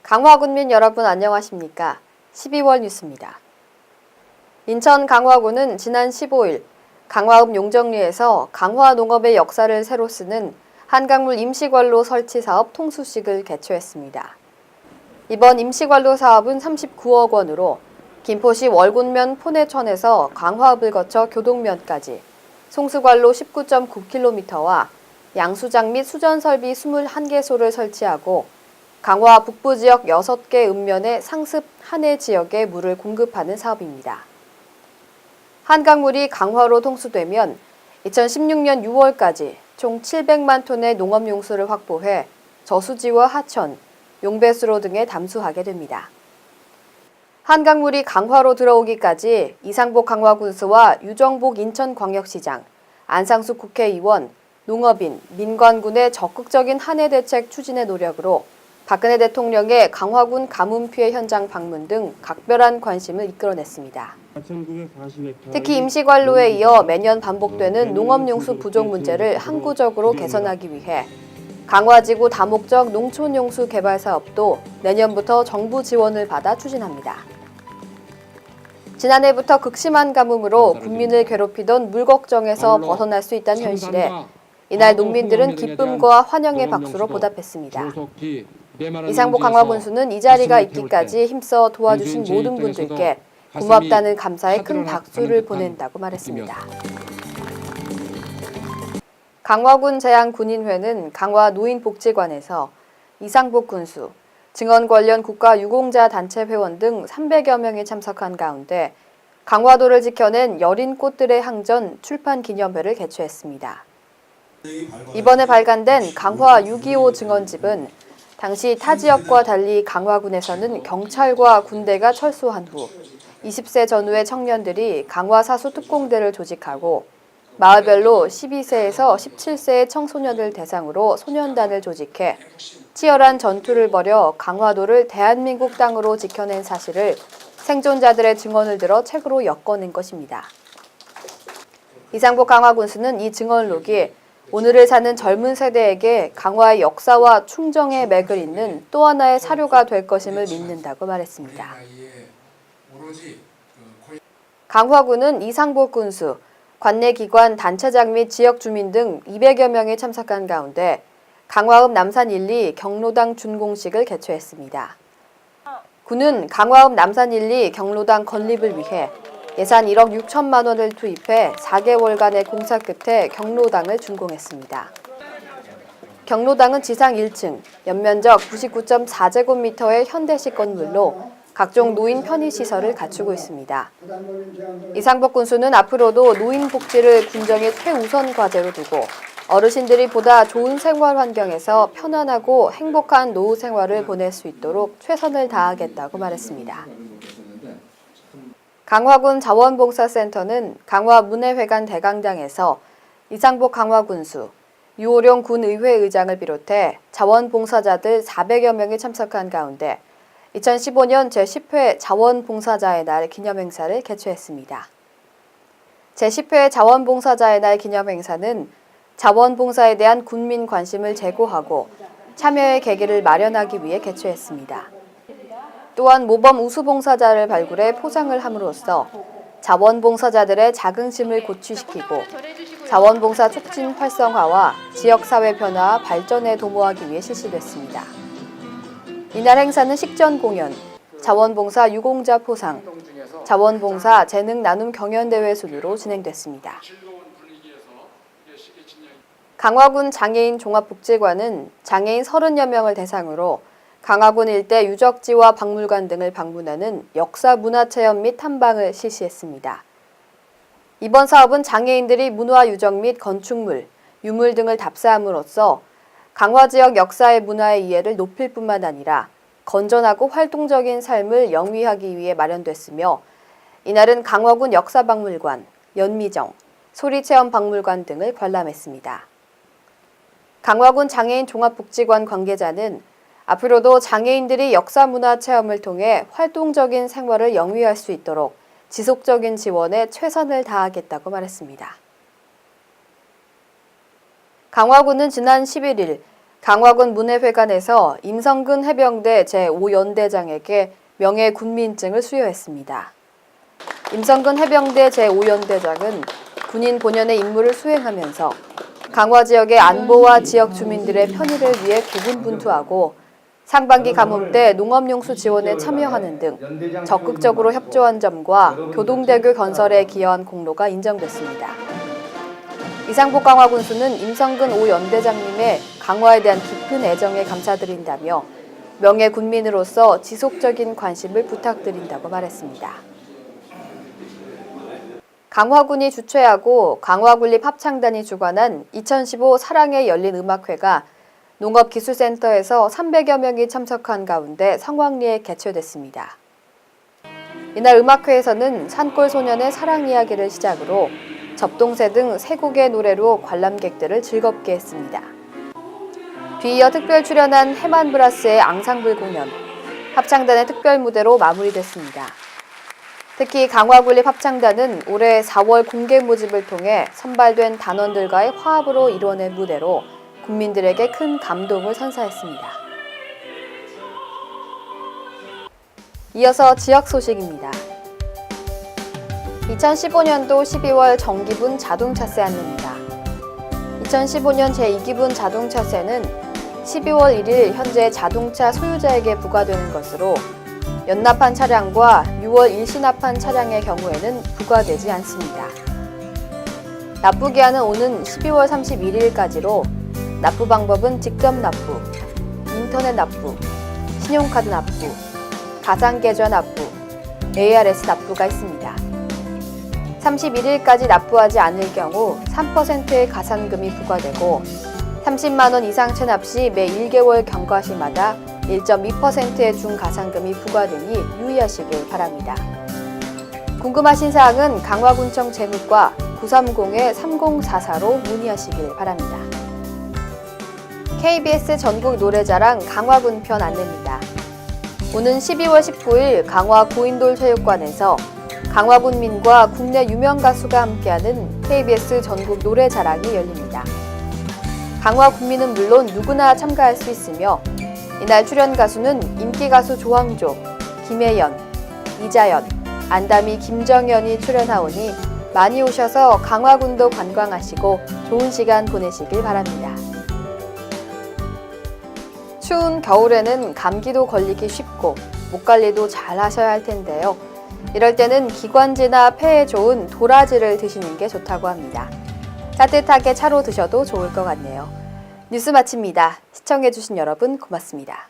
강화군민 여러분 안녕하십니까? 12월 뉴스입니다. 인천 강화군은 지난 15일 강화읍 용정리에서 강화 농업의 역사를 새로 쓰는 한강물 임시관로 설치 사업 통수식을 개최했습니다. 이번 임시관로 사업은 39억 원으로 김포시 월군면 포내천에서 강화읍을 거쳐 교동면까지 송수관로 19.9km와 양수장 및 수전설비 21개소를 설치하고 강화 북부 지역 6개 읍면의 상습 한해 지역에 물을 공급하는 사업입니다. 한강물이 강화로 통수되면 2016년 6월까지 총 700만 톤의 농업용수를 확보해 저수지와 하천, 용배수로 등에 담수하게 됩니다. 한강물이 강화로 들어오기까지 이상복 강화군수와 유정복 인천광역시장, 안상수 국회의원, 농업인, 민관군의 적극적인 한해 대책 추진의 노력으로 박근혜 대통령의 강화군 가뭄 피해 현장 방문 등 각별한 관심을 이끌어냈습니다. 특히 임시관로에 이어 매년 반복되는 농업용수 부족 문제를 항구적으로 개선하기 위해 강화지구 다목적 농촌용수 개발 사업도 내년부터 정부 지원을 받아 추진합니다. 지난해부터 극심한 가뭄으로 국민을 괴롭히던 물 걱정에서 벗어날 수 있다는 현실에 이날 농민들은 기쁨과 환영의 박수로 보답했습니다. 이상복 강화군수는 이 자리가 있기까지 힘써 도와주신 모든 분들께 고맙다는 감사의 큰 박수를 보낸다고 말했습니다. 강화군 제양군인회는 강화 노인복지관에서 이상복 군수, 증언 관련 국가유공자 단체 회원 등 300여 명이 참석한 가운데 강화도를 지켜낸 여린 꽃들의 항전 출판 기념회를 개최했습니다. 이번에 발간된 강화 6.25 증언집은 당시 타 지역과 달리 강화군에서는 경찰과 군대가 철수한 후 20세 전후의 청년들이 강화 사수 특공대를 조직하고 마을별로 12세에서 17세의 청소년을 대상으로 소년단을 조직해 치열한 전투를 벌여 강화도를 대한민국 땅으로 지켜낸 사실을 생존자들의 증언을 들어 책으로 엮어낸 것입니다. 이상복 강화군수는 이 증언록이 오늘을 사는 젊은 세대에게 강화의 역사와 충정의 맥을 잇는 또 하나의 사료가 될 것임을 믿는다고 말했습니다. 강화군은 이상복 군수, 관내기관, 단체장 및 지역 주민 등 200여 명이 참석한 가운데 강화읍 남산 1리 경로당 준공식을 개최했습니다. 군은 강화읍 남산 1리 경로당 건립을 위해 예산 1억 6천만 원을 투입해 4개월간의 공사 끝에 경로당을 준공했습니다. 경로당은 지상 1층, 연면적 99.4제곱미터의 현대식 건물로 각종 노인 편의시설을 갖추고 있습니다. 이상복 군수는 앞으로도 노인 복지를 군정의 최우선 과제로 두고 어르신들이 보다 좋은 생활 환경에서 편안하고 행복한 노후 생활을 보낼 수 있도록 최선을 다하겠다고 말했습니다. 강화군 자원봉사센터는 강화 문해회관 대강당에서 이상복 강화군수, 유호룡 군의회 의장을 비롯해 자원봉사자들 400여 명이 참석한 가운데 2015년 제10회 자원봉사자의 날 기념행사를 개최했습니다. 제10회 자원봉사자의 날 기념행사는 자원봉사에 대한 국민 관심을 제고하고 참여의 계기를 마련하기 위해 개최했습니다. 또한 모범 우수봉사자를 발굴해 포상을 함으로써 자원봉사자들의 자긍심을 고취시키고 자원봉사 촉진 활성화와 지역사회 변화 발전에 도모하기 위해 실시됐습니다. 이날 행사는 식전 공연, 자원봉사 유공자 포상, 자원봉사 재능 나눔 경연대회 순으로 진행됐습니다. 강화군 장애인 종합복지관은 장애인 30여 명을 대상으로 강화군 일대 유적지와 박물관 등을 방문하는 역사 문화체험 및 탐방을 실시했습니다. 이번 사업은 장애인들이 문화 유적 및 건축물, 유물 등을 답사함으로써 강화 지역 역사의 문화의 이해를 높일 뿐만 아니라 건전하고 활동적인 삶을 영위하기 위해 마련됐으며 이날은 강화군 역사박물관, 연미정, 소리체험박물관 등을 관람했습니다. 강화군 장애인 종합복지관 관계자는 앞으로도 장애인들이 역사문화 체험을 통해 활동적인 생활을 영위할 수 있도록 지속적인 지원에 최선을 다하겠다고 말했습니다. 강화군은 지난 11일 강화군 문해회관에서 임성근 해병대 제5연대장에게 명예군민증을 수여했습니다. 임성근 해병대 제5연대장은 군인 본연의 임무를 수행하면서 강화 지역의 안보와 지역 주민들의 편의를 위해 고군분투하고 상반기 가뭄 때 농업용수 지원에 참여하는 등 적극적으로 협조한 점과 교동대교 건설에 기여한 공로가 인정됐습니다. 이상복 강화군수는 임성근 5연대장님의 강화에 대한 깊은 애정에 감사드린다며 명예군민으로서 지속적인 관심을 부탁드린다고 말했습니다. 강화군이 주최하고 강화군립합창단이 주관한 2015 사랑에 열린 음악회가 농업기술센터에서 300여 명이 참석한 가운데 성황리에 개최됐습니다. 이날 음악회에서는 산골 소년의 사랑 이야기를 시작으로 접동새 등 세 곡의 노래로 관람객들을 즐겁게 했습니다. 뒤이어 특별 출연한 해만브라스의 앙상블 공연, 합창단의 특별 무대로 마무리됐습니다. 특히 강화군립합창단은 올해 4월 공개 모집을 통해 선발된 단원들과의 화합으로 이뤄낸 무대로 국민들에게 큰 감동을 선사했습니다. 이어서 지역 소식입니다. 2015년도 12월 정기분 자동차세 안내입니다. 2015년 제2기분 자동차세는 12월 1일 현재 자동차 소유자에게 부과되는 것으로 연납한 차량과 6월 일시납한 차량의 경우에는 부과되지 않습니다. 납부기한은 오는 12월 31일까지로 납부 방법은 직접 납부, 인터넷 납부, 신용카드 납부, 가상계좌 납부, ARS 납부가 있습니다. 31일까지 납부하지 않을 경우 3%의 가산금이 부과되고 30만 원 이상 체납 시 매 1개월 경과시마다 1.2%의 중가산금이 부과되니 유의하시길 바랍니다. 궁금하신 사항은 강화군청 재무과 930-3044로 문의하시길 바랍니다. KBS 전국 노래자랑 강화군 편 안내입니다. 오는 12월 19일 강화 고인돌 체육관에서 강화군민과 국내 유명 가수가 함께하는 KBS 전국 노래자랑이 열립니다. 강화 군민은 물론 누구나 참가할 수 있으며 이날 출연 가수는 인기 가수 조항조, 김혜연, 이자연, 안다미, 김정현이 출연하오니 많이 오셔서 강화군도 관광하시고 좋은 시간 보내시길 바랍니다. 추운 겨울에는 감기도 걸리기 쉽고 목 관리도 잘 하셔야 할 텐데요. 이럴 때는 기관지나 폐에 좋은 도라지를 드시는 게 좋다고 합니다. 따뜻하게 차로 드셔도 좋을 것 같네요. 뉴스 마칩니다. 시청해주신 여러분 고맙습니다.